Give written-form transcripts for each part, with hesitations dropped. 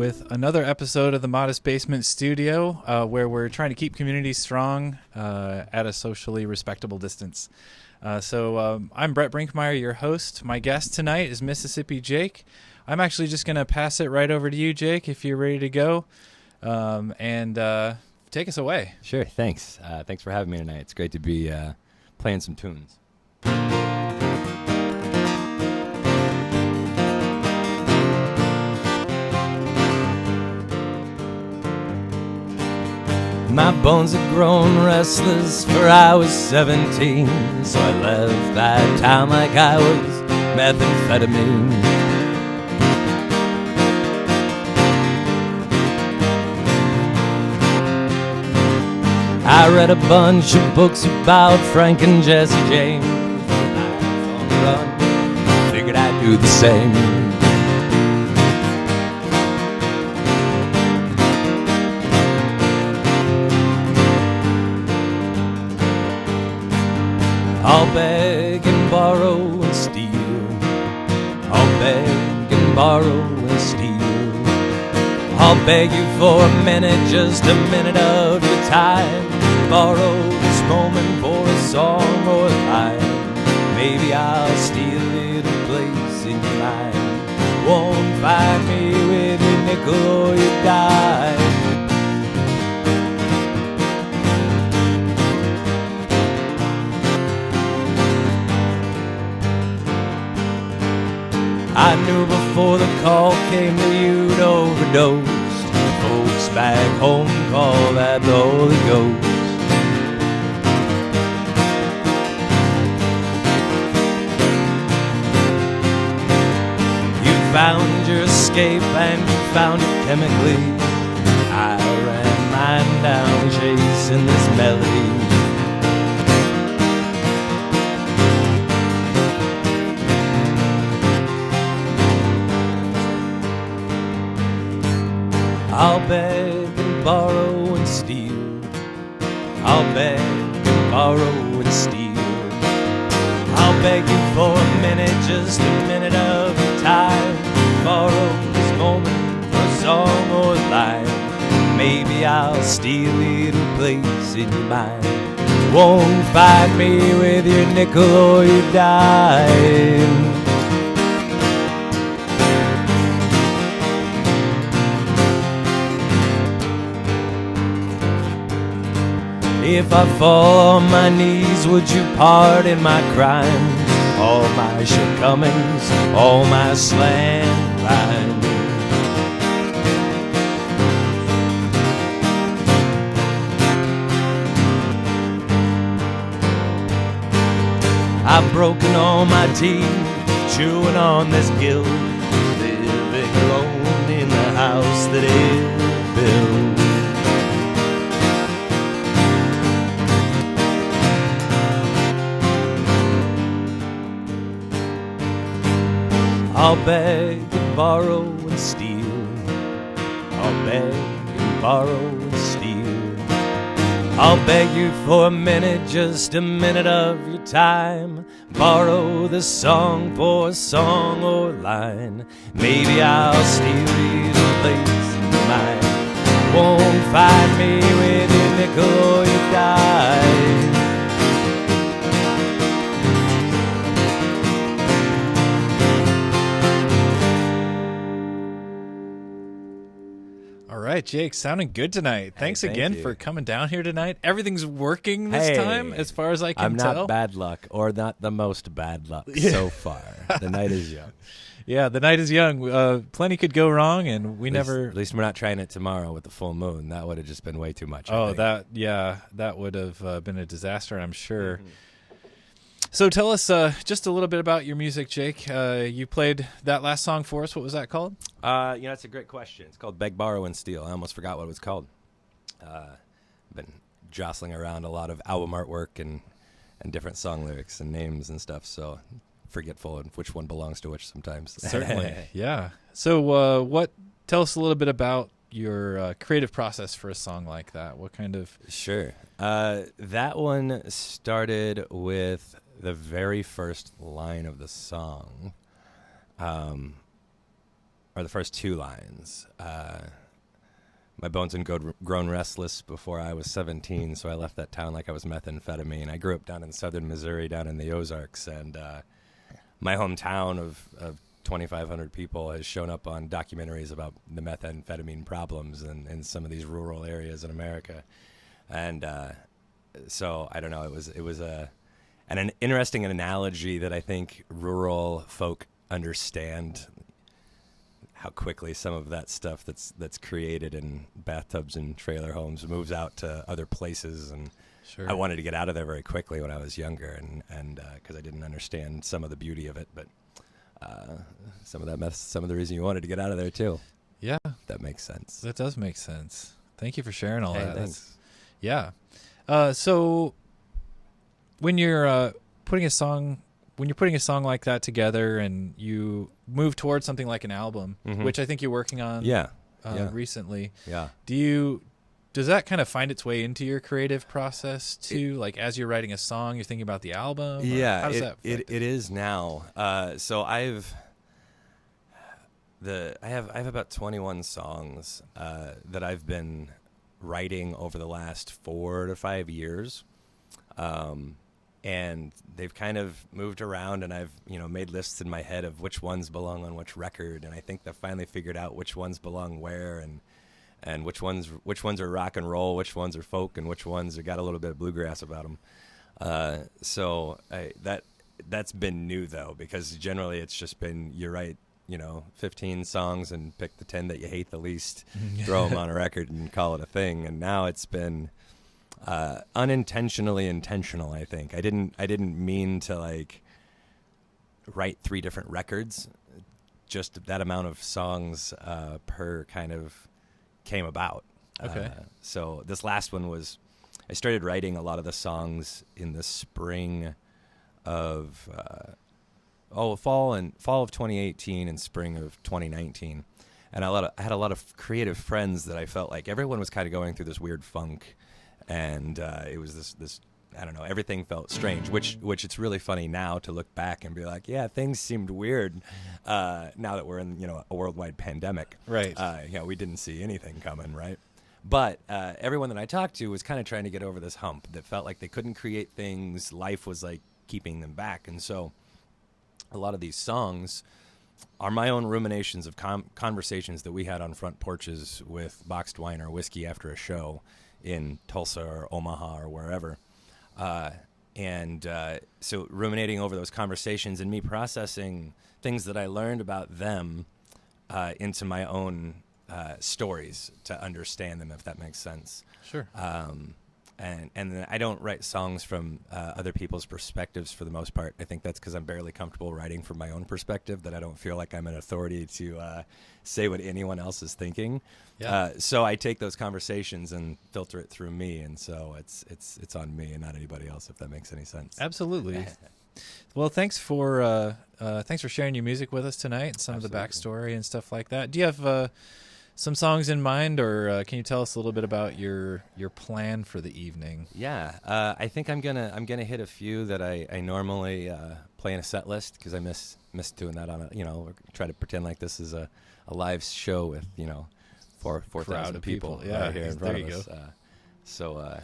with another episode of the Modest Basement Studio, where we're trying to keep community strong at a socially respectable distance. I'm Brett Brinkmeyer, your host. My guest tonight is Mississippi Jake. I'm actually just going to pass it right over to you, Jake, if you're ready to go, and take us away. Sure, thanks. Thanks for having me tonight. It's great to be playing some tunes. My bones had grown restless, for I was 17, so I left that town like I was methamphetamine. I read a bunch of books about Frank and Jesse James. On the run, figured I'd do the same. I'll beg and borrow and steal. I'll beg and borrow and steal. I'll beg you for a minute, just a minute of your time. Borrow this moment for a song or a line. Maybe I'll steal a little place in your mind. Won't find me with your nickel or your dime. I knew before the call came that you'd overdosed. Folks back home call that the Holy Ghost. You found your escape and you found it chemically. I ran mine down chasing this melody. I'll beg and borrow and steal. I'll beg and borrow and steal. I'll beg you for a minute, just a minute of your time. Borrow this moment for a song or a line. Maybe I'll steal a little place in your mind. Won't find me with your nickel or your dime. If I fall on my knees, would you pardon my crimes? All my shortcomings, all my slant lines. I've broken all my teeth, chewing on this guilt, living alone in the house that is built. I'll beg and borrow and steal. I'll beg and borrow and steal. I'll beg you for a minute, just a minute of your time. Borrow this song for a song or a line. Maybe I'll steal you a place in your mind. Won't find me with your nickel or your dime. All right, Jake, sounding good tonight. Thanks again for coming down here tonight. Everything's working this time, as far as I can tell. I'm not bad luck, or not the most bad luck so far. The night is young. Yeah, the night is young. Plenty could go wrong, and At least we're not trying it tomorrow with the full moon. That would have just been way too much. That would have been a disaster, I'm sure. Mm-hmm. So tell us just a little bit about your music, Jake. You played that last song for us. What was that called? That's a great question. It's called Beg, Borrow, and Steal. I almost forgot what it was called. I've been jostling around a lot of album artwork and different song lyrics and names and stuff, so forgetful of which one belongs to which sometimes. Certainly, yeah. So tell us a little bit about your creative process for a song like that. What kind of... Sure. That one started with the very first line of the song, or or the first two lines. My bones had grown restless before I was 17, so I left that town like I was methamphetamine. I grew up down in southern Missouri, down in the Ozarks, and my hometown of 2,500 people has shown up on documentaries about the methamphetamine problems in some of these rural areas in America. And so I don't know, it was an interesting analogy that I think rural folk understand, how quickly some of that stuff that's created in bathtubs and trailer homes moves out to other places. And Sure. I wanted to get out of there very quickly when I was younger, and because I didn't understand some of the beauty of it, but some of the reason you wanted to get out of there too. Yeah, That makes sense. that does make sense. Thank you for sharing all Hey, that. thanks. Yeah. So when you're putting a song like that together and you move towards something like an album, Mhm. which I think you're working on Yeah. recently, Yeah. does that kind of find its way into your creative process too? Like as you're writing a song, you're thinking about the album? Or Yeah, how does that affect it is now. So I have about 21 songs that I've been writing over the last 4 to 5 years, and they've kind of moved around, and I've made lists in my head of which ones belong on which record, and I think I finally figured out which ones belong where, and which ones are rock and roll, which ones are folk, and which ones have got a little bit of bluegrass about them. So that's been new though, because generally it's just been, you're right, 15 songs and pick the 10 that you hate the least, throw them on a record and call it a thing. And now it's been unintentionally intentional, I think. I didn't mean to like write 3 different records. Just that amount of songs per kind of came about. Okay. So this last one I started writing a lot of the songs in the spring of fall of 2018 and spring of 2019, and I had a lot of creative friends that I felt like everyone was kind of going through this weird funk, and it was this I don't know, everything felt strange, which it's really funny now to look back and be like, yeah, things seemed weird now that we're in a worldwide pandemic. Right. We didn't see anything coming, right? But everyone that I talked to was kind of trying to get over this hump that felt like they couldn't create things. Life was like keeping them back. And so a lot of these songs are my own ruminations of conversations that we had on front porches with boxed wine or whiskey after a show in Tulsa or Omaha or wherever. So ruminating over those conversations and me processing things that I learned about them into my own stories to understand them, if that makes sense. Sure. And then I don't write songs from other people's perspectives for the most part. I think that's because I'm barely comfortable writing from my own perspective, that I don't feel like I'm an authority to say what anyone else is thinking. Yeah. So I take those conversations and filter it through me, and so it's on me and not anybody else, if that makes any sense. Absolutely. Well, thanks for sharing your music with us tonight, some Absolutely. of the backstory and stuff like that. Do you have some songs in mind, or can you tell us a little bit about your plan for the evening? Yeah, I think I'm gonna hit a few that I normally play in a set list, because I miss doing that on try to pretend like this is a live show with 4,000 people Yeah, right here in front of us.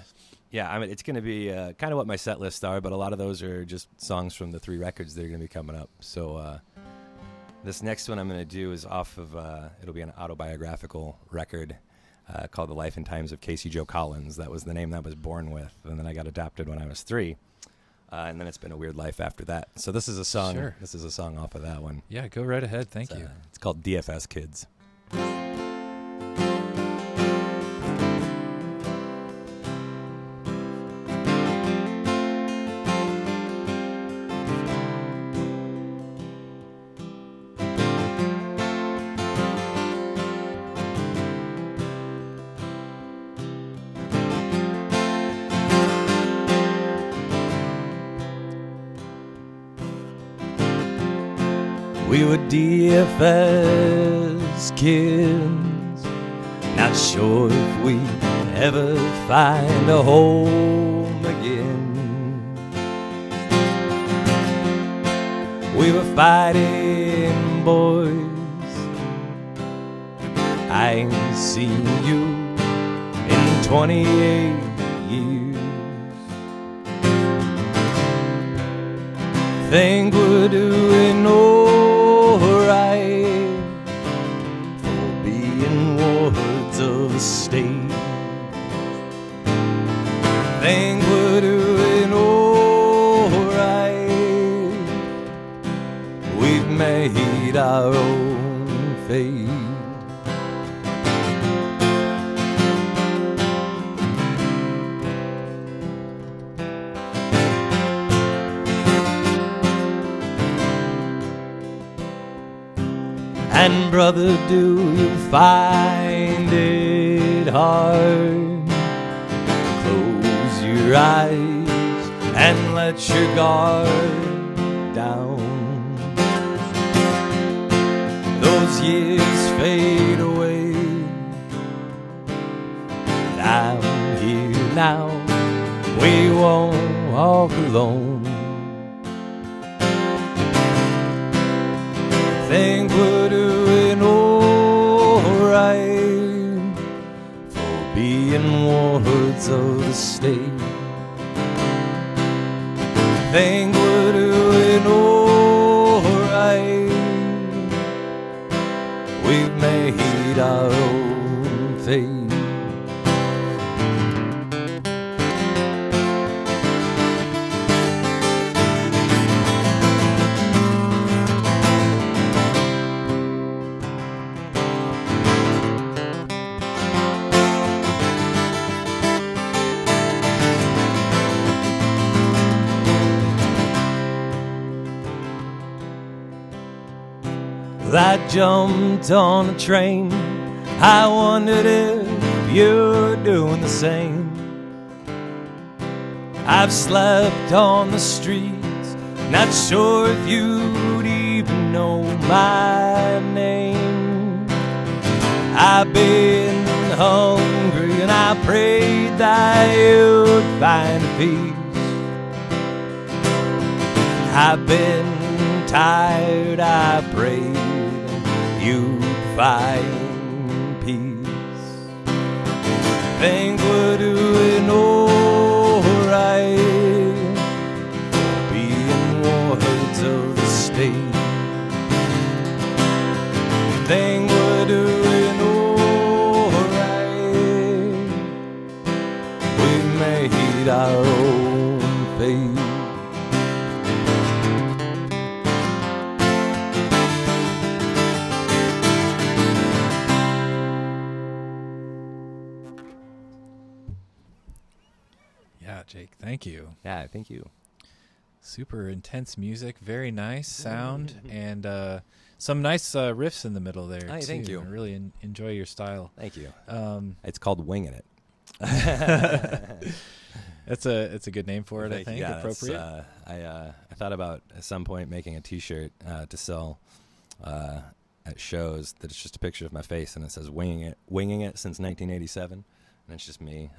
Yeah, I mean, it's going to be kind of what my set lists are, but a lot of those are just songs from the 3 records that are going to be coming up. So this next one I'm going to do is off of, it'll be an autobiographical record called The Life and Times of Casey Joe Collins. That was the name that I was born with, and then I got adopted when I was 3. And then it's been a weird life after that. So this is a song. Sure. This is a song off of that one. Yeah, go right ahead. Thank you. It's called DFS Kids. We were DFS kids, not sure if we'd ever find a home again. We were fighting boys I ain't seen you in 28 years. Think we're doing alright for being wards of the state. Think we're doing alright. We've made our own fate. And brother, do you find it hard? Close your eyes and let your guard down. Those years fade away, and I'm here now. We won't walk alone. Think we're doing alright for being wards of the state. Think we're doing alright. We've made our own fate. I jumped on a train. I wondered if you're doing the same. I've slept on the streets, not sure if you'd even know my name. I've been hungry and I prayed that you'd find peace. I've been tired, I prayed you'd find peace. Think we're doing alright for being wards of the state. Think we're doing alright. We've made our own fate. Jake, thank you. Yeah, thank you. Super intense music, very nice sound, and some nice riffs in the middle there. Oh, too. thank you. I really enjoy your style. Thank you. It's called Winging It. It's a good name for it. I think yeah, appropriate. I thought about at some point making a T-shirt to sell at shows that it's just a picture of my face and it says winging it since 1987. And it's just me.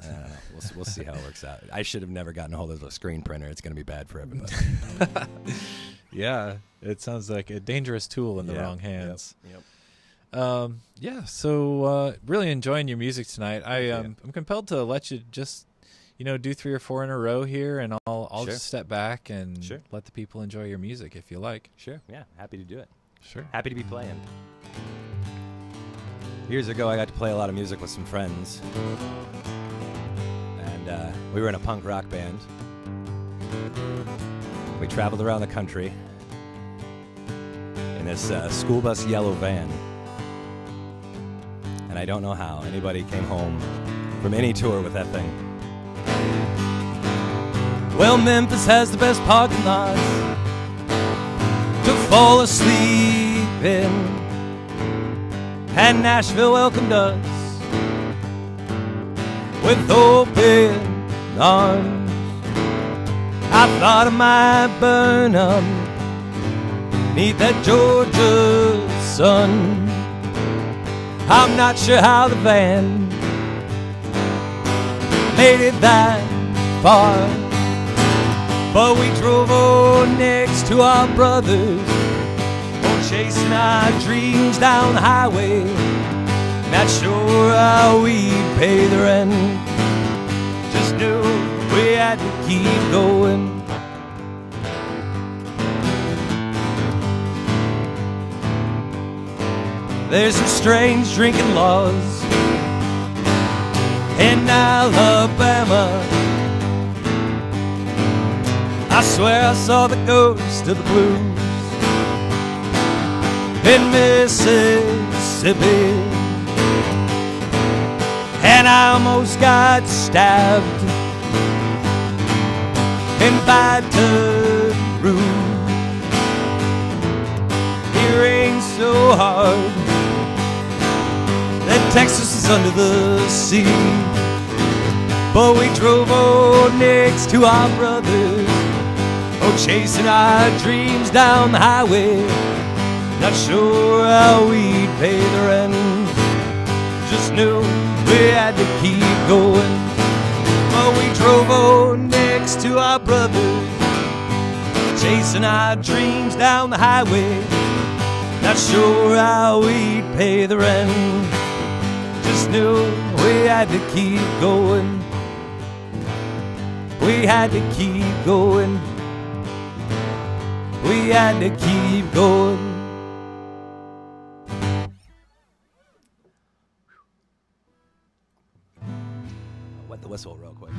We'll see how it works out. I should have never gotten a hold of a screen printer. It's going to be bad for everybody. Yeah, it sounds like a dangerous tool in the wrong hands. Yep. Yeah, so really enjoying your music tonight. I'm compelled to let you just, do 3 or 4 in a row here, and I'll Sure. just step back and Sure. let the people enjoy your music if you like. Sure. Yeah. Happy to do it. Sure. Happy to be playing. Years ago, I got to play a lot of music with some friends, and we were in a punk rock band. We traveled around the country in this school bus yellow van, and I don't know how anybody came home from any tour with that thing. Well, Memphis has the best parking lots to fall asleep in, and Nashville welcomed us with open arms. I thought I might burn up neath that Georgia sun. I'm not sure how the van made it that far, but we drove on next to our brothers, chasing our dreams down the highway. Not sure how we'd pay the rent. Just knew we had to keep going. There's some strange drinking laws in Alabama. I swear I saw the ghost of the blues in Mississippi, and I almost got stabbed in Baton Rouge. It rained so hard that Texas is under the sea, but we drove next to our brothers, chasing our dreams down the highway. Not sure how we'd pay the rent. Just knew we had to keep going. But we drove next to our brothers, chasing our dreams down the highway. Not sure how we'd pay the rent. Just knew we had to keep going. We had to keep going. We had to keep going. Wet the whistle real quick.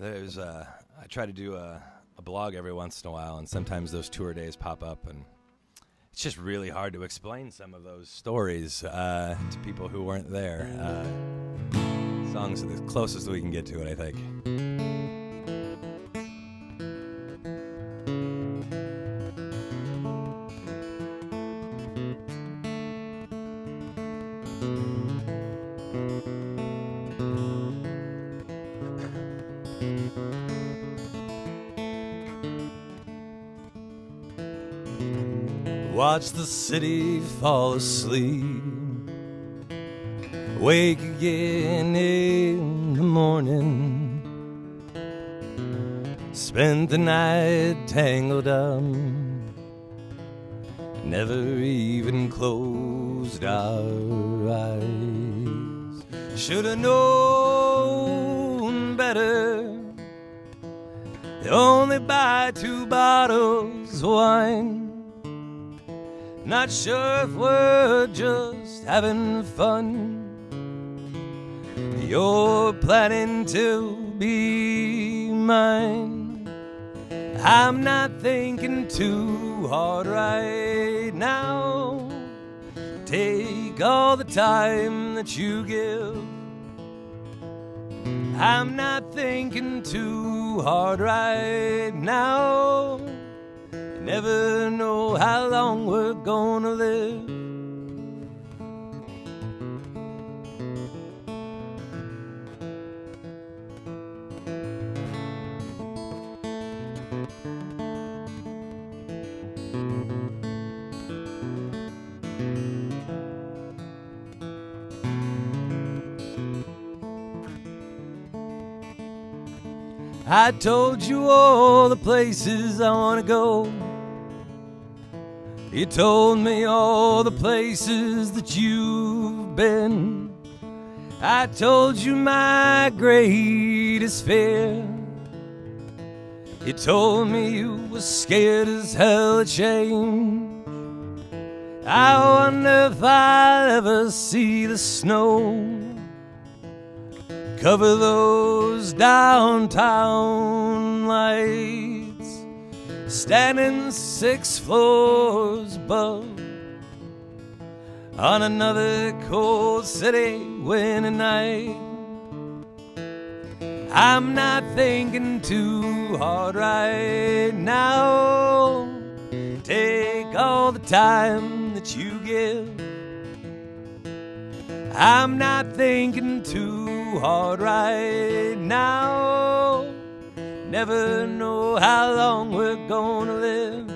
I try to do a blog every once in a while, and sometimes those tour days pop up, and it's just really hard to explain some of those stories to people who weren't there. Songs are the closest we can get to it, I think. Watch the city fall asleep, wake again in the morning. Spent the night tangled up, never even closed our eyes. Should've known better, only buy 2 bottles of wine. Not sure if we're just having fun. You're planning to be mine. I'm not thinking too hard right now. Take all the time that you give. I'm not thinking too hard right now. Never know how long we're gonna live. I told you all the places I wanna go. You told me all the places that you've been. I told you my greatest fear. You told me you were scared as hell of change. I wonder if I'll ever see the snow cover those downtown lights, standing 6 floors above on another cold city winter night. I'm not thinking too hard right now. Take all the time that you give. I'm not thinking too hard right now. Never know how long we're gonna live.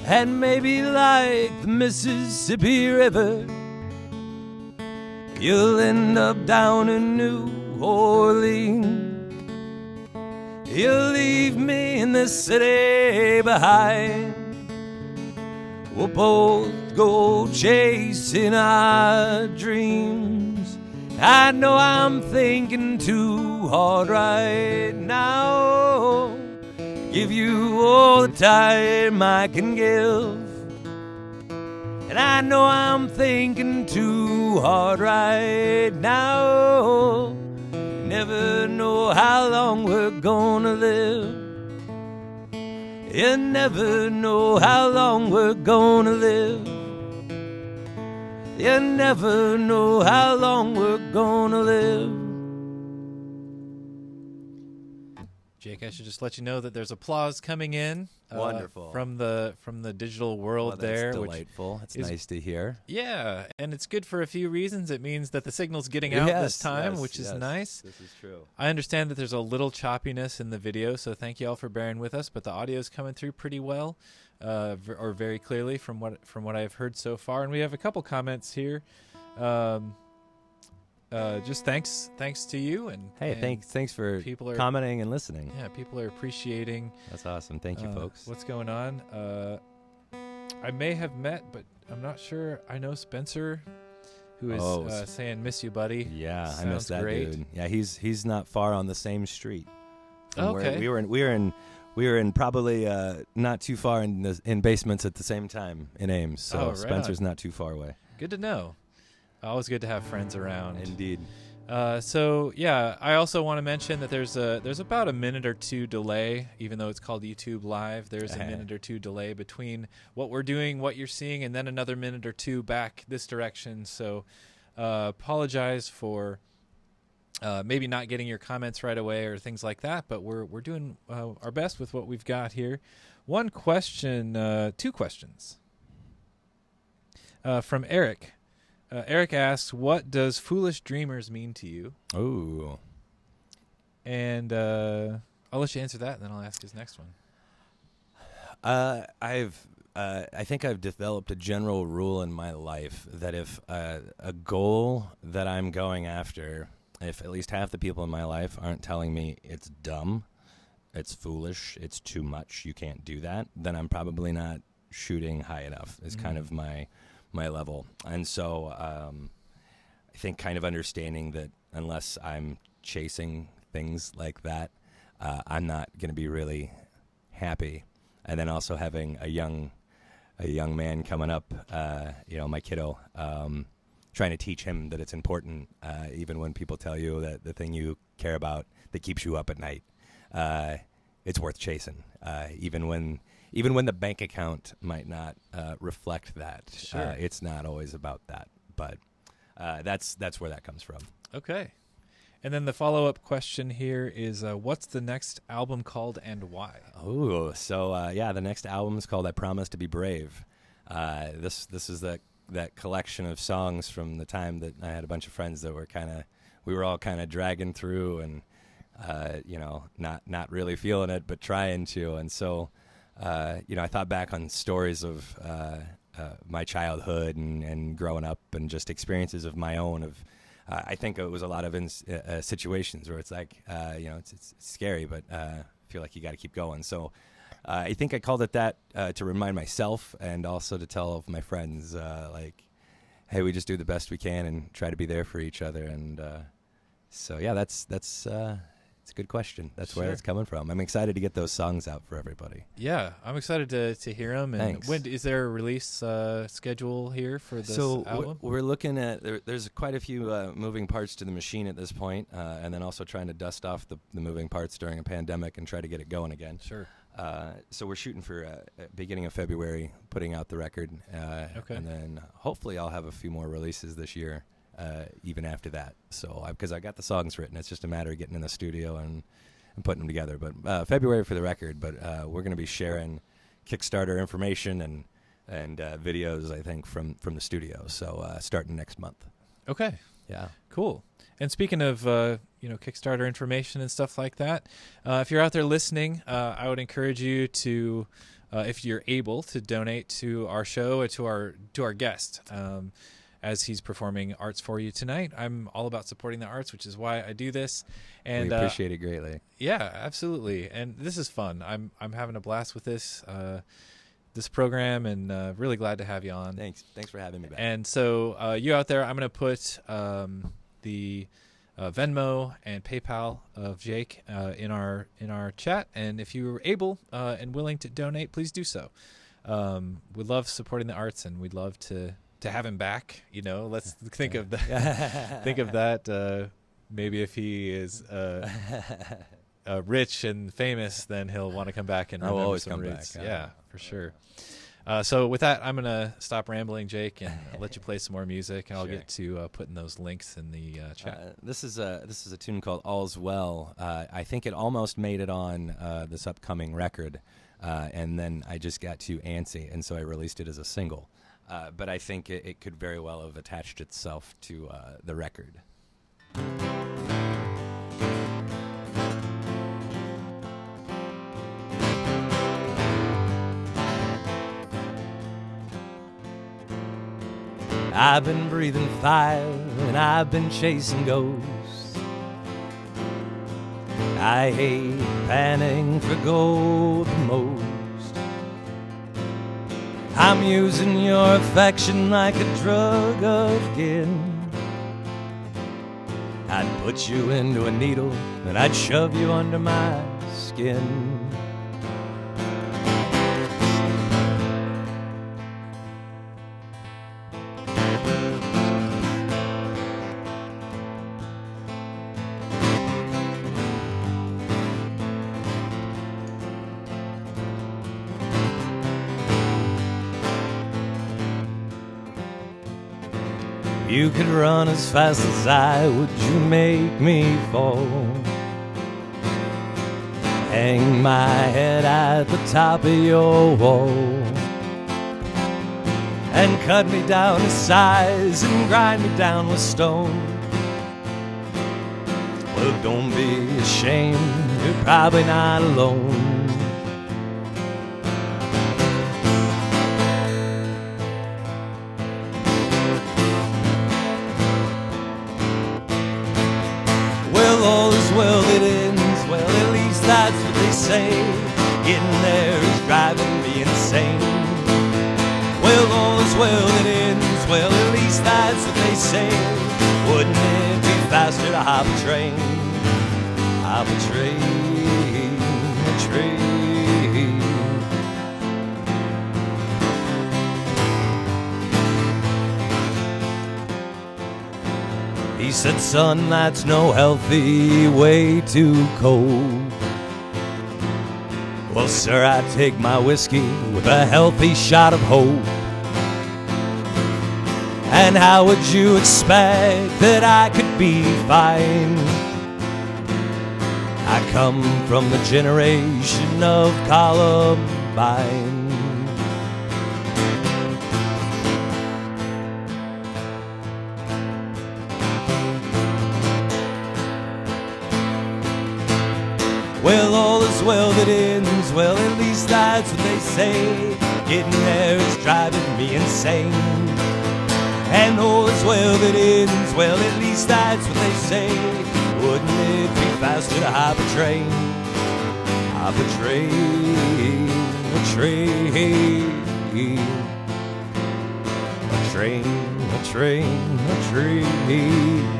And maybe like the Mississippi River, you'll end up down in New Orleans. You'll leave me in this city behind. We'll both go chasing our dreams. I know I'm thinking too hard right now. Give you all the time I can give. And I know I'm thinking too hard right now. Never know how long we're gonna live. You never know how long we're gonna live. You never know how long we're gonna live. Jake, I should just let you know that there's applause coming in. Wonderful. From the digital world there. That's delightful. It's nice to hear. Yeah, and it's good for a few reasons. It means that the signal's getting out this time, which is nice. This is true. I understand that there's a little choppiness in the video, so thank you all for bearing with us, but the audio's coming through pretty well, or very clearly from what I've heard so far. And we have a couple comments here. Just thanks to you and thanks for commenting and listening. Yeah, people are appreciating. That's awesome. Thank you, folks. What's going on? I may have met, but I'm not sure. I know Spencer, who is saying "miss you, buddy." Yeah, Sounds I miss that great. dude. Yeah, he's not far on the same street. Okay, we were in probably not too far in basements at the same time in Ames. So right Spencer's on. not too far away. Good to know. Always good to have friends around. Indeed. So yeah, I also want to mention that there's about a minute or two delay, even though it's called YouTube Live. There's a minute or two delay between what we're doing, what you're seeing, and then another minute or two back this direction. So apologize for maybe not getting your comments right away or things like that, but we're doing our best with what we've got here. One question, two questions from Eric. Eric asks, what does Foolish Dreamers mean to you? Oh. And I'll let you answer that, and then I'll ask his next one. I think I've developed a general rule in my life that if a goal that I'm going after, if at least half the people in my life aren't telling me it's dumb, it's foolish, it's too much, you can't do that, then I'm probably not shooting high enough is kind of my level. And so I think kind of understanding that unless I'm chasing things like that, I'm not going to be really happy. And then also having a young man coming up, my kiddo, trying to teach him that it's important, even when people tell you that the thing you care about that keeps you up at night, it's worth chasing, even when the bank account might not reflect that. Sure. It's not always about that, but that's where that comes from. Okay. And then the follow-up question here is, what's the next album called and why? Oh, so the next album is called I Promise to Be Brave. This is that collection of songs from the time that I had a bunch of friends that we were all kind of dragging through and not really feeling it, but trying to. And so I thought back on stories of my childhood and growing up and just experiences of my own. I think it was a lot of situations where it's like, it's scary, but I feel like you got to keep going. So I think I called it that to remind myself and also to tell my friends, hey, we just do the best we can and try to be there for each other. And that's it's a good question. That's where it's coming from. I'm excited to get those songs out for everybody. Yeah, I'm excited to hear them. And Thanks. when is there a release schedule here for this album? We're looking at there's quite a few moving parts to the machine at this point, and then also trying to dust off the moving parts during a pandemic and try to get it going again. Sure. So we're shooting for beginning of February, putting out the record, and then hopefully I'll have a few more releases this year. Even after that, so because I got the songs written, it's just a matter of getting in the studio and putting them together. But February for the record. But we're going to be sharing Kickstarter information and videos, I think, from the studio. So starting next month. Okay. Yeah. Cool. And speaking of Kickstarter information and stuff like that, if you're out there listening, I would encourage you to, if you're able, to donate to our show, to our guest. as he's performing arts for you tonight. I'm all about supporting the arts, which is why I do this. And we appreciate it greatly. Yeah, absolutely. And this is fun. I'm having a blast with this program, and really glad to have you on. Thanks for having me back. And so you out there, I'm going to put the Venmo and PayPal of Jake in our chat, and if you're able and willing to donate, please do so. We love supporting the arts, and we'd love to have him back. Let's think of that. Think of that. Maybe if he is rich and famous, then he'll want to come back and remember always some come roots. back. Yeah, for sure. So with that, I'm going to stop rambling, Jake, and let you play some more music, and I'll get to putting those links in the chat. This is a tune called All's Well. I think it almost made it on this upcoming record, and then I just got too antsy, and so I released it as a single. But I think it could very well have attached itself to the record. I've been breathing fire and I've been chasing ghosts. I hate panning for gold the most. I'm using your affection like a drug again. I'd put you into a needle and I'd shove you under my skin. You could run as fast as I, would you make me fall? Hang my head at the top of your wall and cut me down to size and grind me down with stone. Well, don't be ashamed, you're probably not alone. All is well that ends well, at least that's what they say. Getting there is driving me insane. Well, all is well that ends well, at least that's what they say. Wouldn't it be faster to hop a train? Hop a train, a train. He said, son, that's no healthy way too cold. Well, sir, I take my whiskey with a healthy shot of hope. And how would you expect that I could be fine? I come from the generation of Columbine. Well, all is well that ends well, at least that's what they say. Getting there is driving me insane. And all is well that ends well, at least that's what they say. Wouldn't it be faster to hop a train? Hop a train, a train. A train, a train, a train.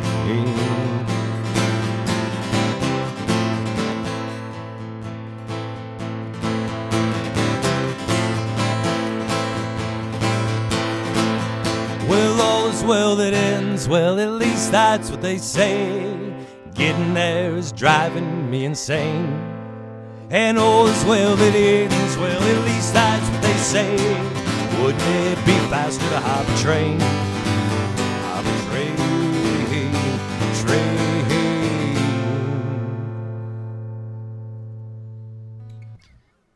Well, all is well that ends well, at least that's what they say. Getting there is driving me insane. And all is well that ends well, at least that's what they say. Wouldn't it be faster to hop a train? Hop a train, train.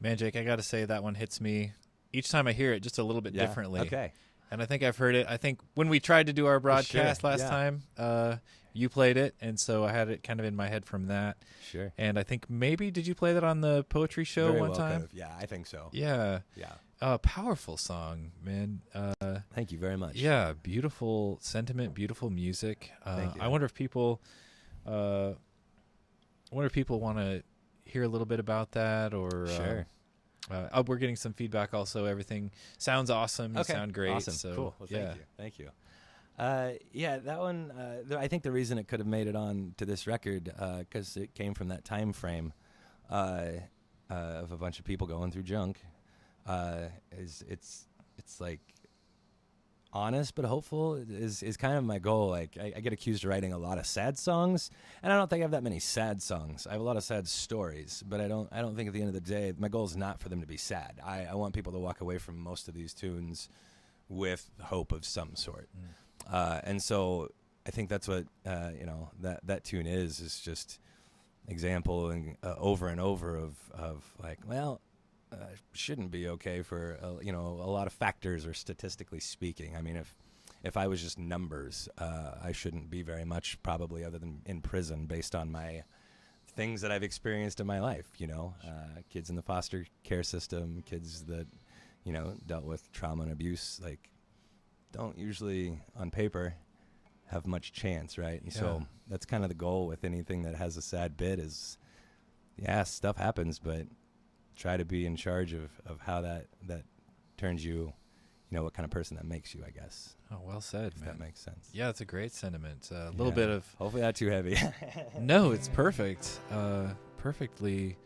Man, Jake, I got to say that one hits me each time I hear it just a little bit differently. Okay. And I think I've heard it. I think when we tried to do our broadcast last time, you played it, and so I had it kind of in my head from that. Sure. And I think maybe, did you play that on the poetry show Very one well time? could have. Yeah, I think so. Yeah. Yeah. Powerful song, man. Thank you very much. Yeah, beautiful sentiment, beautiful music. Thank you. I wonder if people want to hear a little bit about that, or Sure. we're getting some feedback also. Everything sounds awesome. You sound great. Awesome. So, Cool. Well, yeah. Thank you. Yeah, that one. I think the reason it could have made it on to this record because it came from that time frame of a bunch of people going through junk. It's like honest but hopeful is kind of my goal. Like I get accused of writing a lot of sad songs, and I don't think I have that many sad songs. I have a lot of sad stories, but I don't think at the end of the day my goal is not for them to be sad. I want people to walk away from most of these tunes with hope of some sort. And so I think that's what that tune is just example and over and over of like, well, shouldn't be okay for a lot of factors, or statistically speaking. I mean, if I was just numbers, I shouldn't be very much, probably, other than in prison, based on my things that I've experienced in my life. Kids in the foster care system, kids that dealt with trauma and abuse, like, don't usually on paper have much chance, right? And so that's kind of the goal with anything that has a sad bit is, stuff happens, but try to be in charge of how that turns you, what kind of person that makes you, I guess. Oh, well said, if man. that makes sense. Yeah, it's a great sentiment. A little bit of... Hopefully not too heavy. No, it's perfect. Perfectly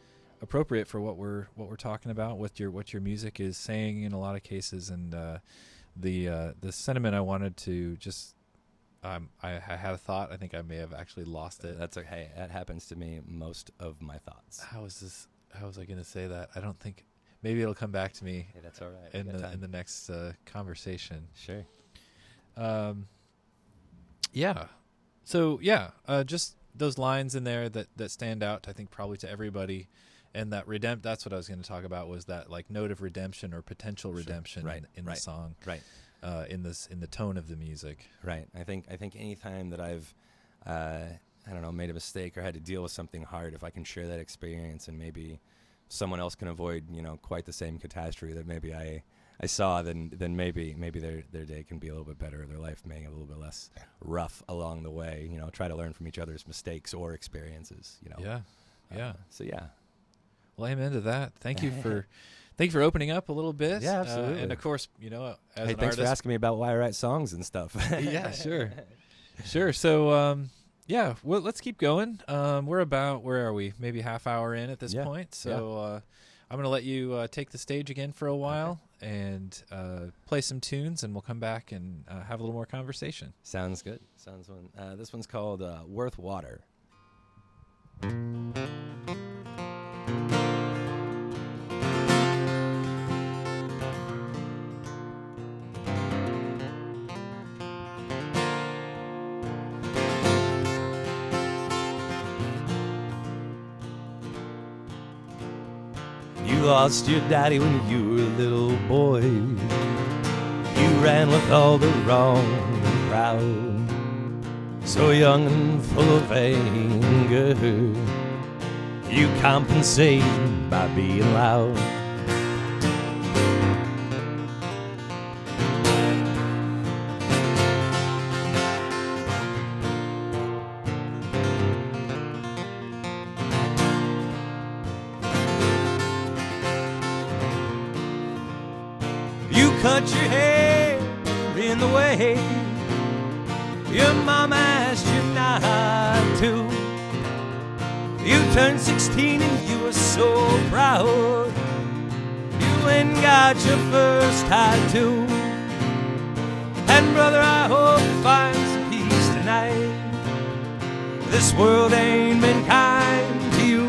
appropriate for what we're talking about, what your music is saying in a lot of cases, and the sentiment I wanted to just... I had a thought. I think I may have actually lost it. That's okay. That happens to me most of my thoughts. How was I going to say that? I don't think... Maybe it'll come back to me. Hey, that's all right. In the next conversation. Sure. Yeah. So just those lines in there that stand out, I think, probably to everybody, and that that's what I was going to talk about, was that like note of redemption or potential redemption in the song, right? In the tone of the music, right? I think any time that I've made a mistake or had to deal with something hard, if I can share that experience and maybe someone else can avoid quite the same catastrophe that maybe I saw, then maybe their day can be a little bit better, their life may be a little bit less rough along the way. Try to learn from each other's mistakes or experiences. So yeah. Well, amen to that. Thank you for opening up a little bit. Yeah, absolutely. And of course, as an thanks artist, for asking me about why I write songs and stuff. Yeah, sure. So well, let's keep going. We're about, where are we? Maybe half hour in at this point. So I'm going to let you take the stage again for a while and play some tunes, and we'll come back and have a little more conversation. Sounds good. Sounds fun. This one's called Worth Water. You lost your daddy when you were a little boy. You ran with all the wrong crowd, so young and full of anger. You compensate by being loud. Cut your hair in the way your mama asked you not to. You turned 16 and you were so proud. You went and got your first tattoo. And brother, I hope you find some peace tonight. This world ain't been kind to you.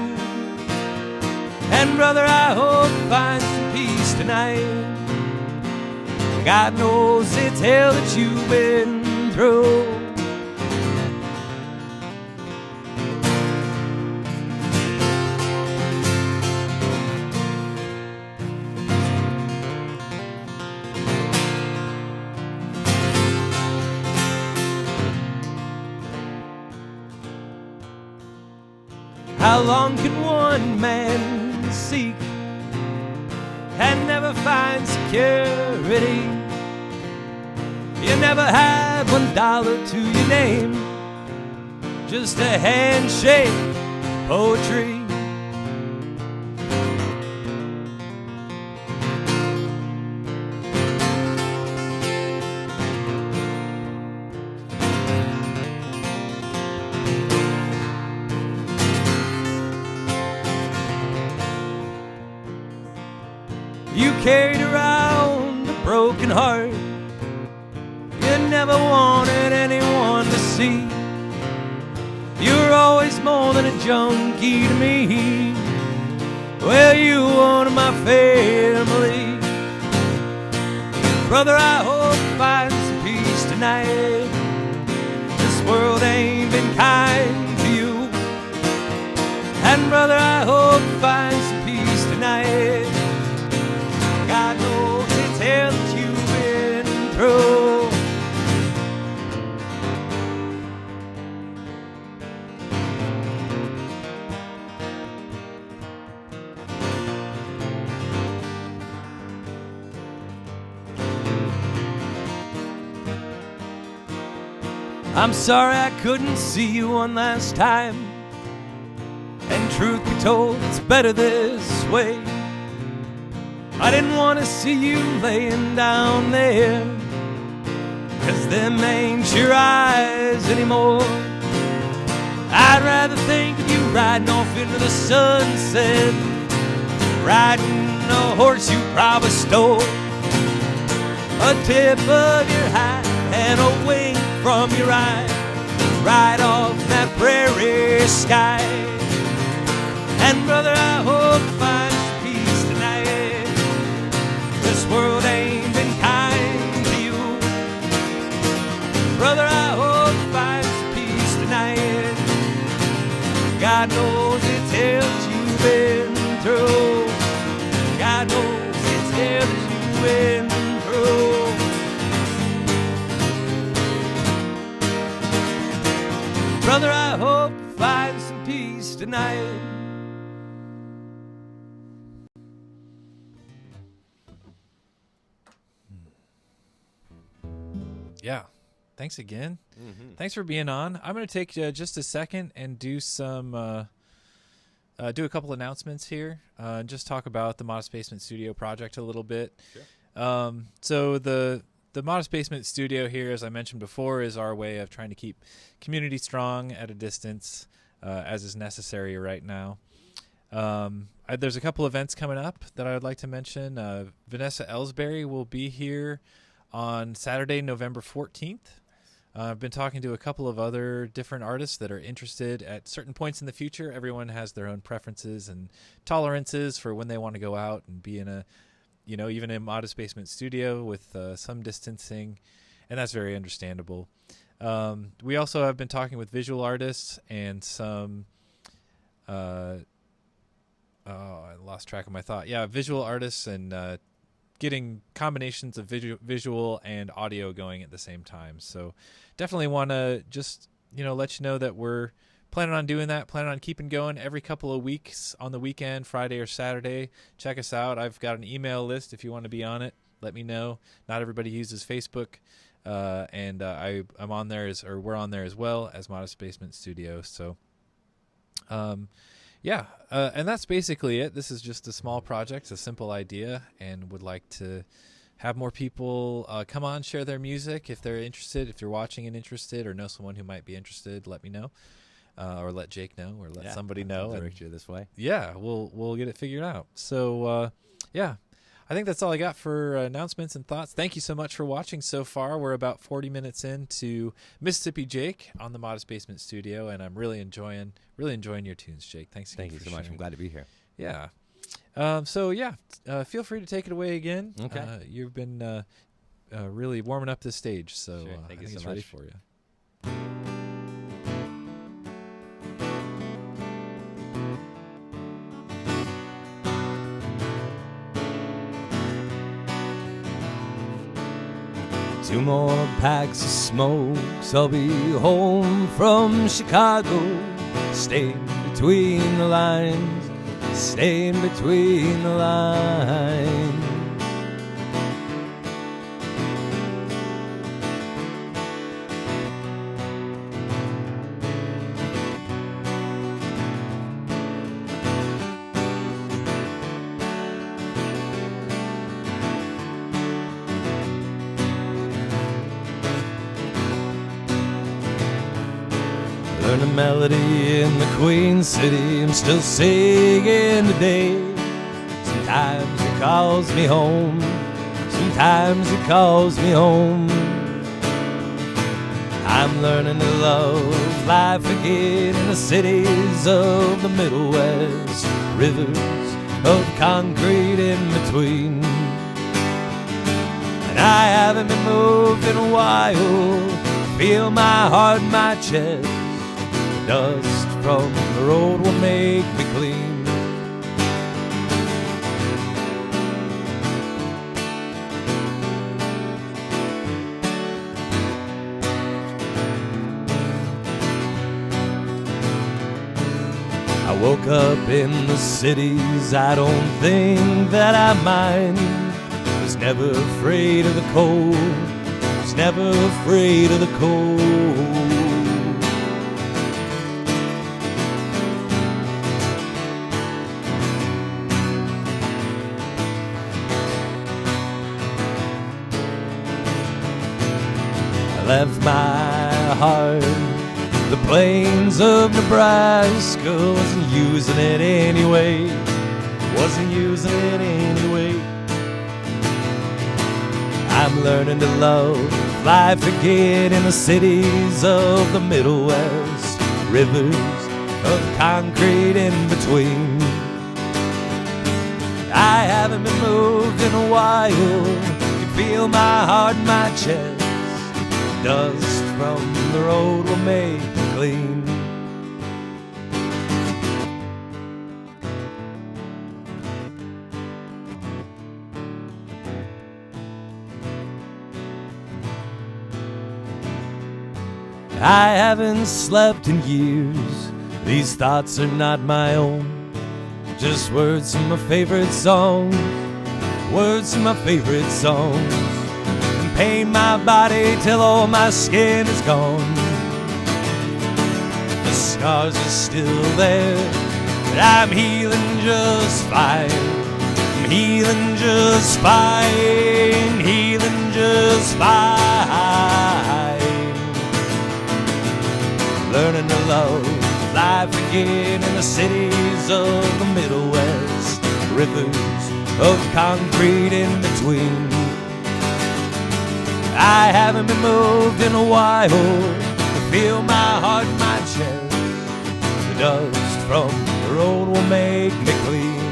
And brother, I hope you find some peace tonight. God knows it's hell that you've been through. How long can one man seek and never find security. You never had $1 to your name, just a handshake, poetry. You carried around a broken heart you never wanted anyone to see. You're always more than a junkie to me. Well, you were my family. Brother, I hope you find some peace tonight. This world ain't been kind to you. And brother, I hope you find some peace tonight. God knows it's hell that you've been through. I'm sorry I couldn't see you one last time, and truth be told, it's better this way. I didn't want to see you laying down there, 'cause them ain't your eyes anymore. I'd rather think of you riding off into the sunset, riding a horse you probably stole, a tip of your hat and a wing from your eye, right off that prairie sky. And brother, I hope you find some peace tonight. This world ain't been kind to you. Brother, I hope you find some peace tonight. God knows it's hell that you've been through. God knows it's hell that you've been through. Brother, I hope you find some peace tonight. Yeah. Thanks again. Mm-hmm. Thanks for being on. I'm going to take just a second and do some, do a couple announcements here. Just talk about the Modest Basement Studio project a little bit. Sure. So the Modest Basement Studio here, as I mentioned before, is our way of trying to keep community strong at a distance, as is necessary right now. There's a couple events coming up that I would like to mention. Vanessa Ellsbury will be here on Saturday, November 14th. I've been talking to a couple of other different artists that are interested at certain points in the future. Everyone has their own preferences and tolerances for when they want to go out and be in a, even a Modest Basement studio with some distancing, and that's very understandable. We also have been talking with visual artists and some, I lost track of my thought. Yeah, visual artists and getting combinations of visual and audio going at the same time. So definitely want to just, let you know that we're planning on doing that, planning on keeping going every couple of weeks on the weekend, Friday or Saturday. Check us out. I've got an email list if you want to be on it. Let me know. Not everybody uses Facebook, and I'm on there we're on there as well as Modest Basement Studio. So, yeah, and that's basically it. This is just a small project, a simple idea, and would like to have more people come on, share their music if they're interested. If you're watching and interested or know someone who might be interested, let me know. Or let Jake know, or let somebody know. Direct you this way. Yeah, we'll get it figured out. So, yeah, I think that's all I got for announcements and thoughts. Thank you so much for watching so far. We're about 40 minutes into Mississippi Jake on the Modest Basement Studio, and I'm really enjoying your tunes, Jake. Thanks again. Thank you so much. I'm glad to be here. Yeah. Feel free to take it away again. Okay. You've been really warming up this stage, so sure. Thank you so it's much. ready for you. Two more packs of smokes, I'll be home from Chicago. Staying between the lines, staying between the lines. learned a melody in the Queen City. I'm still singing today. Sometimes it calls me home. Sometimes it calls me home. I'm learning to love life again in the cities of the Middle West. Rivers of concrete in between. And I haven't been moved in a while. Feel my heart in my chest. The dust from the road will make me clean. I woke up in the cities, I don't think that I mind. Was never afraid of the cold, was never afraid of the cold. I left my heart the plains of Nebraska, wasn't using it anyway, wasn't using it anyway. I'm learning to love life again in the cities of the Middle West. Rivers of concrete in between. I haven't been moved in a while. You feel my heart in my chest. Dust from the road will make me clean. I haven't slept in years. These thoughts are not my own. Just words from my favorite songs. Words from my favorite songs. And pain my body till all my skin is gone. The scars are still there, but I'm healing just fine. I'm healing just fine. Healing just fine. Learning to love life again in the cities of the Middle West. Rivers of concrete in between. I haven't been moved in a while. To feel my heart in my chest. The dust from the road will make me clean.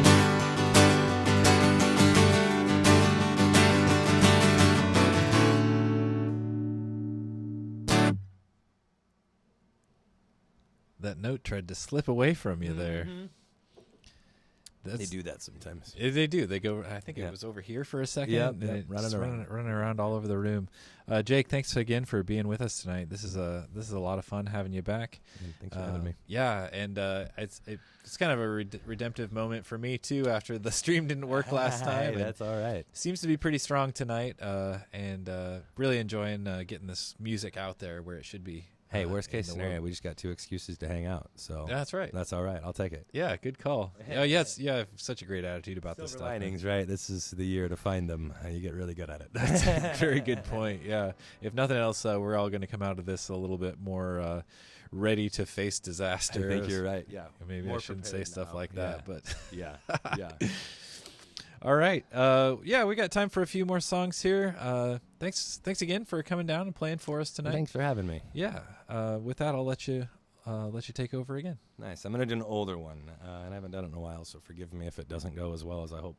That note tried to slip away from you there. They do that sometimes. They do. They go. I think it was over here for a second. Yeah, running around all over the room. Jake, thanks again for being with us tonight. This is a lot of fun having you back. Thanks for having me. Yeah, and it's kind of a redemptive moment for me too. After the stream didn't work last time, that's all right. Seems to be pretty strong tonight, and really enjoying getting this music out there where it should be. Hey, worst case scenario, we just got 2 excuses to hang out. So that's right. That's all right. I'll take it. Yeah, good call. Oh, yes, yeah, such a great attitude about this stuff. Linings, right? This is the year to find them. You get really good at it. That's a very good point. Yeah, if nothing else, we're all going to come out of this a little bit more ready to face disaster. I think you're right. Yeah, maybe more I shouldn't say stuff like that, but yeah. All right. Yeah, we got time for a few more songs here. Thanks again for coming down and playing for us tonight. Thanks for having me. Yeah. With that, I'll let you take over again. Nice. I'm gonna do an older one, and I haven't done it in a while, so forgive me if it doesn't go as well as I hope.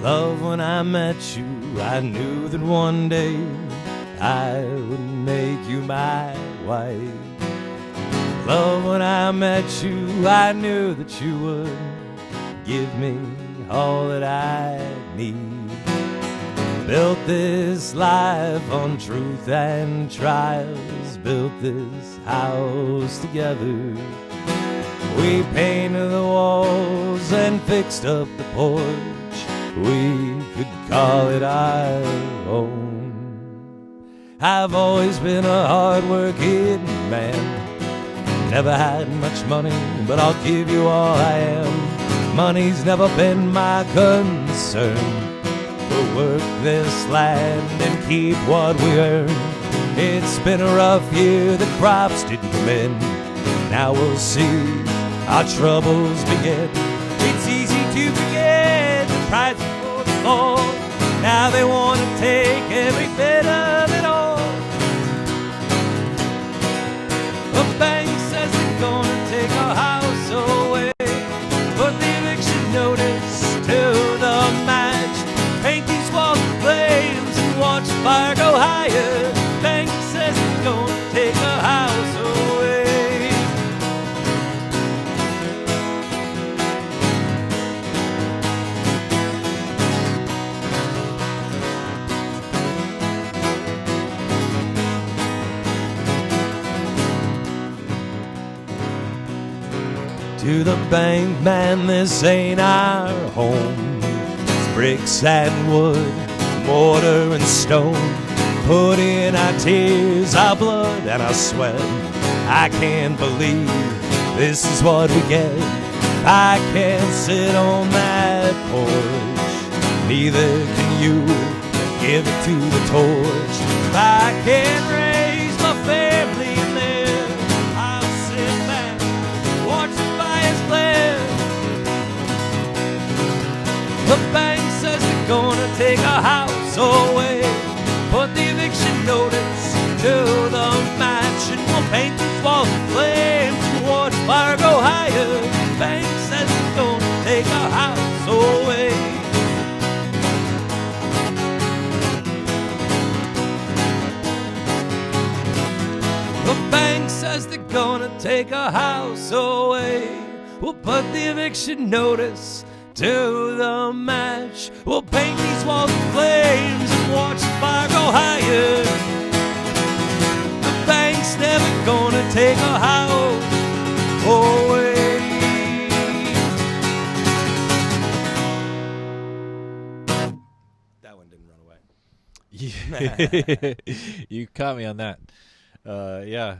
Love, when I met you, I knew that one day I would make you my wife. Love, when I met you, I knew that you would give me all that I need. Built this life on truth and trials, built this house together. We painted the walls and fixed up the porch. We could call it our own. I've always been a hard-working man. Never had much money, but I'll give you all I am. Money's never been my concern. We'll work this land and keep what we earn. It's been a rough year, the crops didn't come in. Now we'll see our troubles begin. It's easy to forget the price before the fall. Now they want to take every bit of it all. The bank says they're gonna take our house away, put the eviction notice to the match, paint these walls in flames and watch the fire go higher. The bank says they're gonna take our house away. To the bank man, this ain't our home. It's bricks and wood, mortar and stone. Put in our tears, our blood and our sweat. I can't believe this is what we get. I can't sit on that porch, neither can you. Give it to the torch. If I can't raise my family in there, I'll sit back, watch the fires flare. The bank says they're gonna take our house away, put the eviction notice to the match, and we'll paint these walls in flames and watch the fire go higher. The bank says they're gonna take our house away. The bank says they're gonna take our house away. We'll put the eviction notice to the match. We'll paint these walls in flames and watch the fire go higher. The bank's never gonna take our house away. That one didn't run away. You caught me on that. Yeah.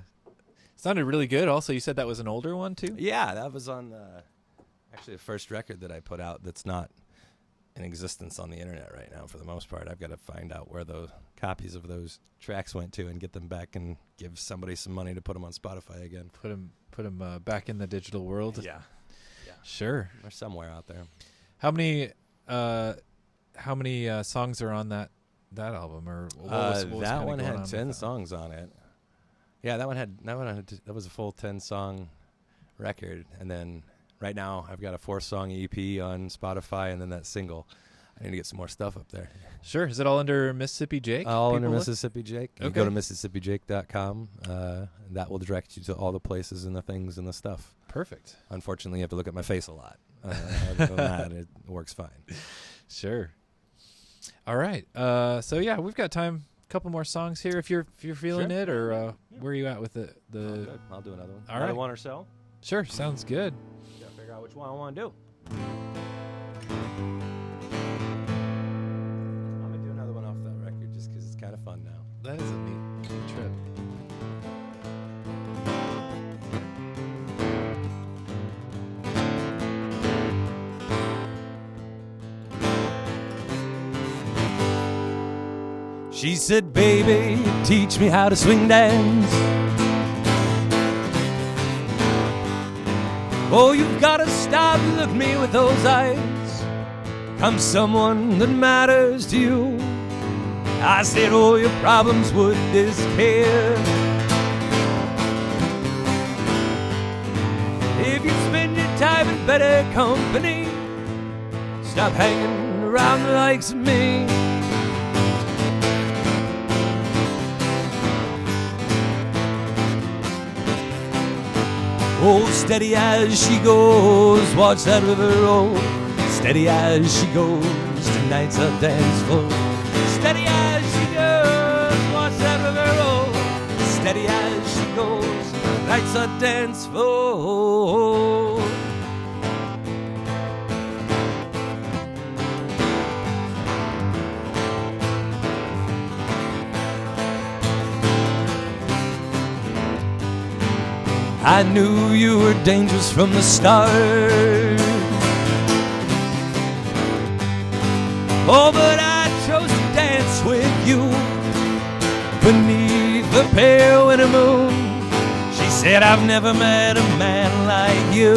Sounded really good. Also, you said that was an older one, too? Yeah, that was on actually the first record that I put out that's not in existence on the internet right now for the most part. I've got to find out where those copies of those tracks went to and get them back and give somebody some money to put them on Spotify again. Put them back in the digital world? Yeah. Sure. They're somewhere out there. How many songs are on that album? Or what was that kinda one going had on 10 with that? songs on it. Yeah, that was a full 10-song record. And then right now I've got a 4-song EP on Spotify and then that single. I need to get some more stuff up there. Sure. Is it all under Mississippi Jake? All under People look? Mississippi Jake. You Okay. go to MississippiJake.com. That will direct you to all the places and the things and the stuff. Perfect. Unfortunately, you have to look at my face a lot. Other than that, it works fine. Sure. All right. So yeah, we've got time. A couple more songs here, if you're feeling Sure. it, or where are you at with the? I'll do another one. All Another right. one or so. Sure, sounds good. Gotta figure out which one I want to do. I'm gonna do another one off that record just because it's kind of fun now. That is a neat trip. She said, baby, teach me how to swing dance. Oh, you've got to stop and look me with those eyes. I'm someone that matters to you. I said, all your problems would disappear if you spend your time in better company. Stop hanging around the likes of me. Oh, steady as she goes, watch that river roll. Steady as she goes, tonight's a dance floor. Steady as she goes, watch that river roll. Steady as she goes, tonight's a dance floor. I knew you were dangerous from the start. Oh, but I chose to dance with you beneath the pale winter moon. She said, I've never met a man like you.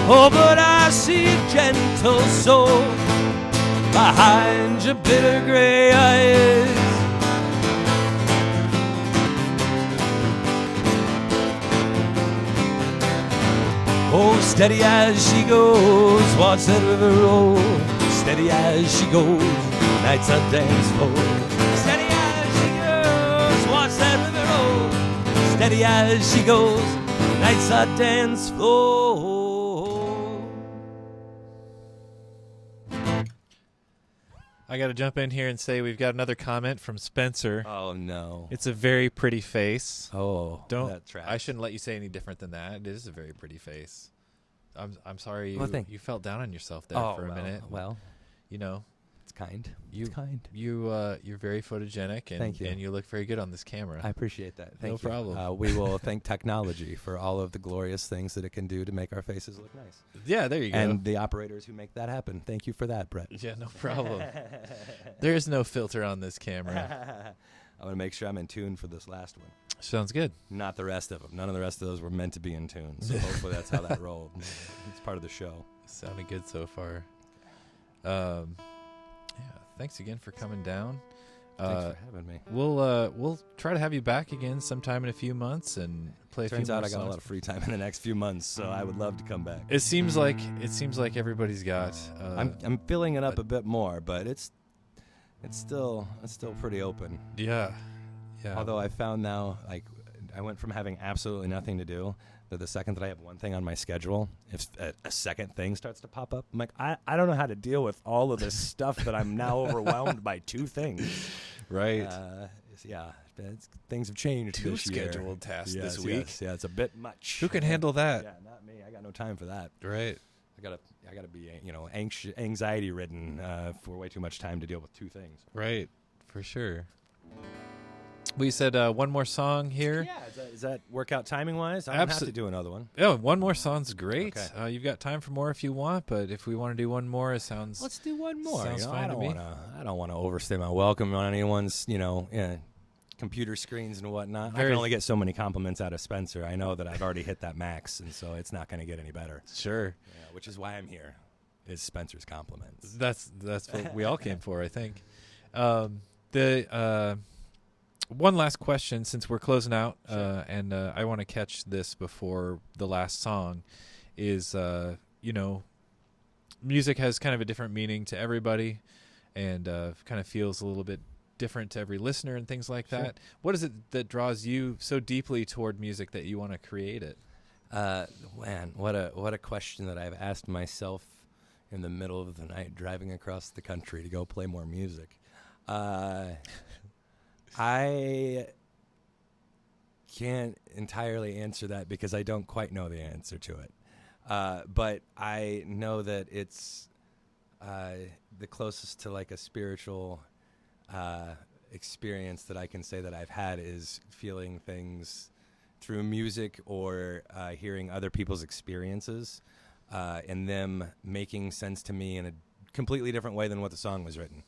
Oh, but I see a gentle soul behind your bitter gray eyes. Oh, steady as she goes, watch that river roll. Steady as she goes, nights on dance floor. Steady as she goes, watch that river roll. Steady as she goes, nights on dance floor. I got to jump in here and say we've got another comment from Spencer. Oh no! It's a very pretty face. Oh, don't. that tracks. I shouldn't let you say any different than that. It is a very pretty face. I'm sorry you felt down on yourself there for a minute. Well, you know, it's kind. It's kind. You're very photogenic, and Thank you. And you look very good on this camera. I appreciate that. Thank No you. problem. We will thank technology for all of the glorious things that it can do to make our faces look nice. Yeah, there you go. And the operators who make that happen. Thank you for that, Brett. Yeah, no problem. There is no filter on this camera. I want to make sure I'm in tune for this last one. Sounds good. Not the rest of them. None of the rest of those were meant to be in tune. So hopefully that's how that rolled. It's part of the show. Sounded good so far. Yeah, thanks again for coming down. Thanks for having me. We'll try to have you back again sometime in a few months and play. Turns a few out more I got songs. a lot of free time in the next few months, so I would love to come back. It seems like everybody's got. I'm filling it up a bit more, but it's still pretty open. Yeah. Although I found now, like, I went from having absolutely nothing to do that the second that I have one thing on my schedule, if a second thing starts to pop up, I'm like, I don't know how to deal with all of this stuff that I'm now overwhelmed by two things. Right. Things have changed. Two this year. scheduled tasks Yes, this week. Yes, yeah, it's a bit much. Who can handle that? Yeah, not me. I got no time for that. Right. I gotta be anxiety ridden for way too much time to deal with two things. Right. For sure. We said one more song here. Yeah, does that work out timing wise? I don't have to do another one. Yeah, one more song's great. Okay. You've got time for more if you want, but if we want to do one more, it sounds. Let's do one more. Sounds fine to me. I don't want to overstay my welcome on anyone's computer screens and whatnot. I can only get so many compliments out of Spencer. I know that I've already hit that max, and so it's not going to get any better. Sure. Yeah, which is why I'm here. Is Spencer's compliments. That's what we all came for, I think. One last question since we're closing out, Sure. and I want to catch this before the last song, is, music has kind of a different meaning to everybody and kind of feels a little bit different to every listener and things like Sure. that. What is it that draws you so deeply toward music that you want to create it? Man, what a question that I've asked myself in the middle of the night driving across the country to go play more music. I can't entirely answer that because I don't quite know the answer to it. But I know that it's the closest to like a spiritual experience that I can say that I've had is feeling things through music or hearing other people's experiences and them making sense to me in a completely different way than what the song was written.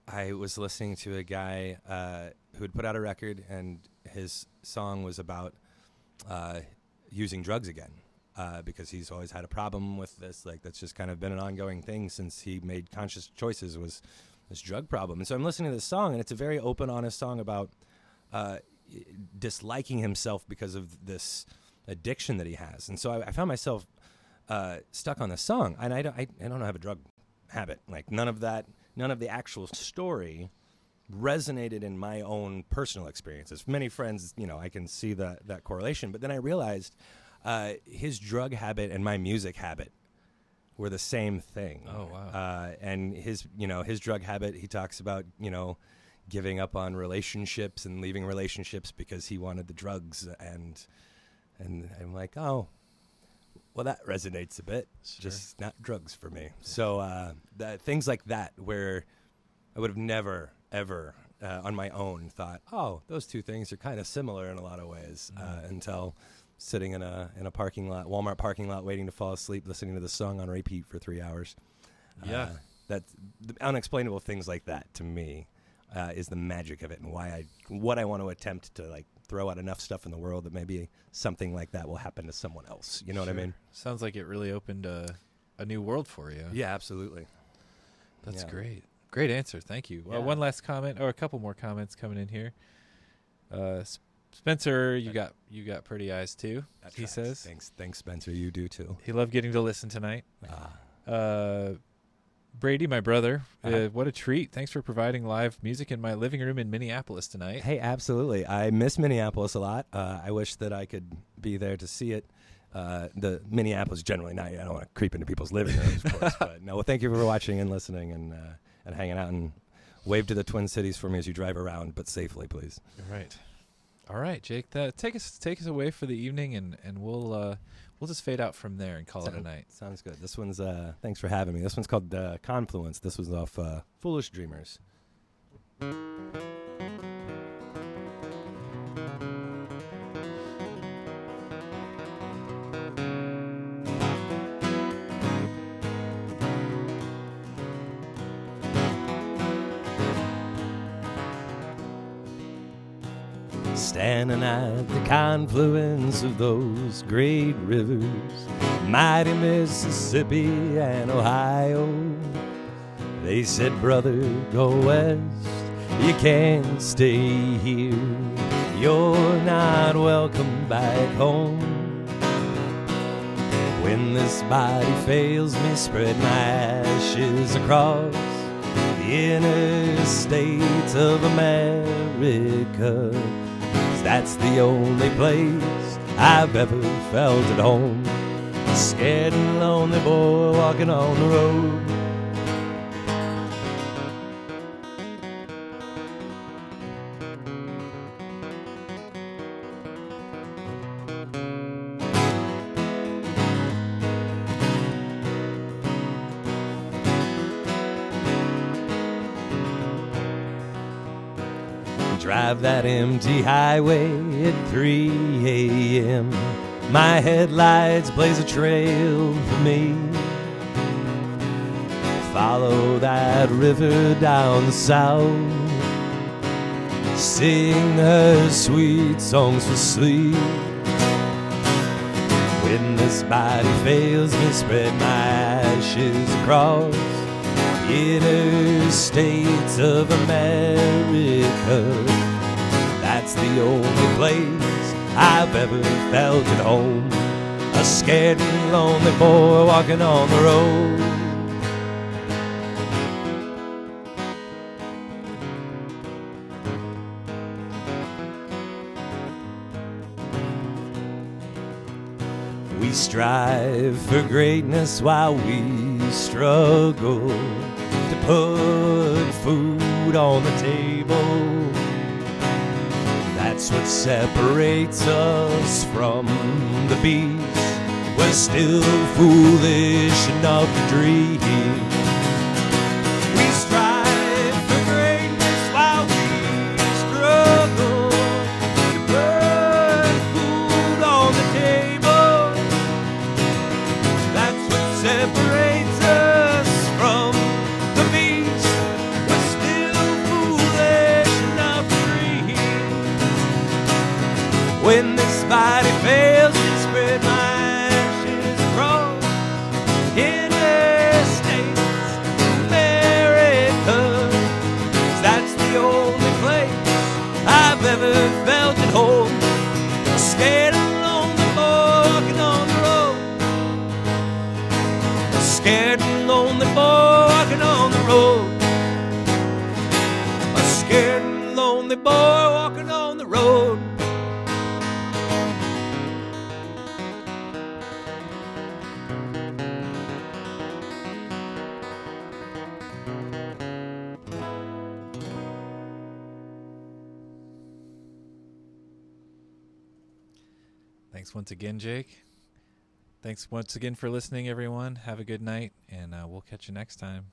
I was listening to a guy who had put out a record, and his song was about using drugs again because he's always had a problem with this. Like, that's just kind of been an ongoing thing since he made conscious choices, was this drug problem. And so I'm listening to this song, and it's a very open, honest song about disliking himself because of this addiction that he has. And so I found myself stuck on the song, and I don't have a drug habit. Like, none of the actual story resonated in my own personal experiences. Many friends, I can see that correlation. But then I realized his drug habit and my music habit were the same thing. Oh, wow. And his drug habit, he talks about, giving up on relationships and leaving relationships because he wanted the drugs. And I'm like, oh, well, that resonates a bit. Sure. Just not drugs for me. So things like that, where I would have never, ever on my own, thought, oh, those two things are kind of similar in a lot of ways, until sitting in a parking lot, Walmart parking lot, waiting to fall asleep, listening to the song on repeat for 3 hours. Yeah. That the unexplainable things like that to me is the magic of it, and what I want to attempt to like throw out enough stuff in the world that maybe something like that will happen to someone else. You know what I mean? Sounds like it really opened a new world for you. Yeah, absolutely. That's great. Great answer. Thank you. Yeah. One last comment, or a couple more comments coming in here. Spencer, you got pretty eyes too. He says. Thanks, Spencer. You do too. He loved getting to listen tonight. Brady, my brother, what a treat. Thanks for providing live music in my living room in Minneapolis tonight. Hey, absolutely. I miss Minneapolis a lot. I wish that I could be there to see it. The Minneapolis generally not. I don't want to creep into people's living rooms, of course. But no, well, thank you for watching and listening and hanging out, and wave to the Twin Cities for me as you drive around, but safely, please. All right, Jake. Take us away for the evening, and we'll just fade out from there and call it a night. Sounds good. This one's thanks for having me. This one's called Confluence. This was off Foolish Dreamers. Standing at the confluence of those great rivers, mighty Mississippi and Ohio. They said, brother, go west, you can't stay here. You're not welcome back home. When this body fails me, spread my ashes across the inner states of America. That's the only place I've ever felt at home. A scared and lonely boy walking on the road. Drive that empty highway at 3 a.m. My headlights blaze a trail for me. Follow that river down south. Sing her sweet songs for sleep. When this body fails me, spread my ashes across the inner states of America. That's the only place I've ever felt at home. A scared and lonely boy walking on the road. We strive for greatness while we struggle to put food on the table. That's what separates us from the beast. We're still foolish enough to dream. We strive for greatness while we struggle to put food on the table. That's what separates us from the beast. We're still foolish enough to dream. When this body fails me, spread my ashes across interstates, America. 'Cause that's the only place I've ever felt at home. Scared and lonely boy walking on the road. Scared and lonely boy walking on the road. A scared and lonely boy walking on the road. Thanks once again, Jake. Thanks once again for listening, everyone. Have a good night, and we'll catch you next time.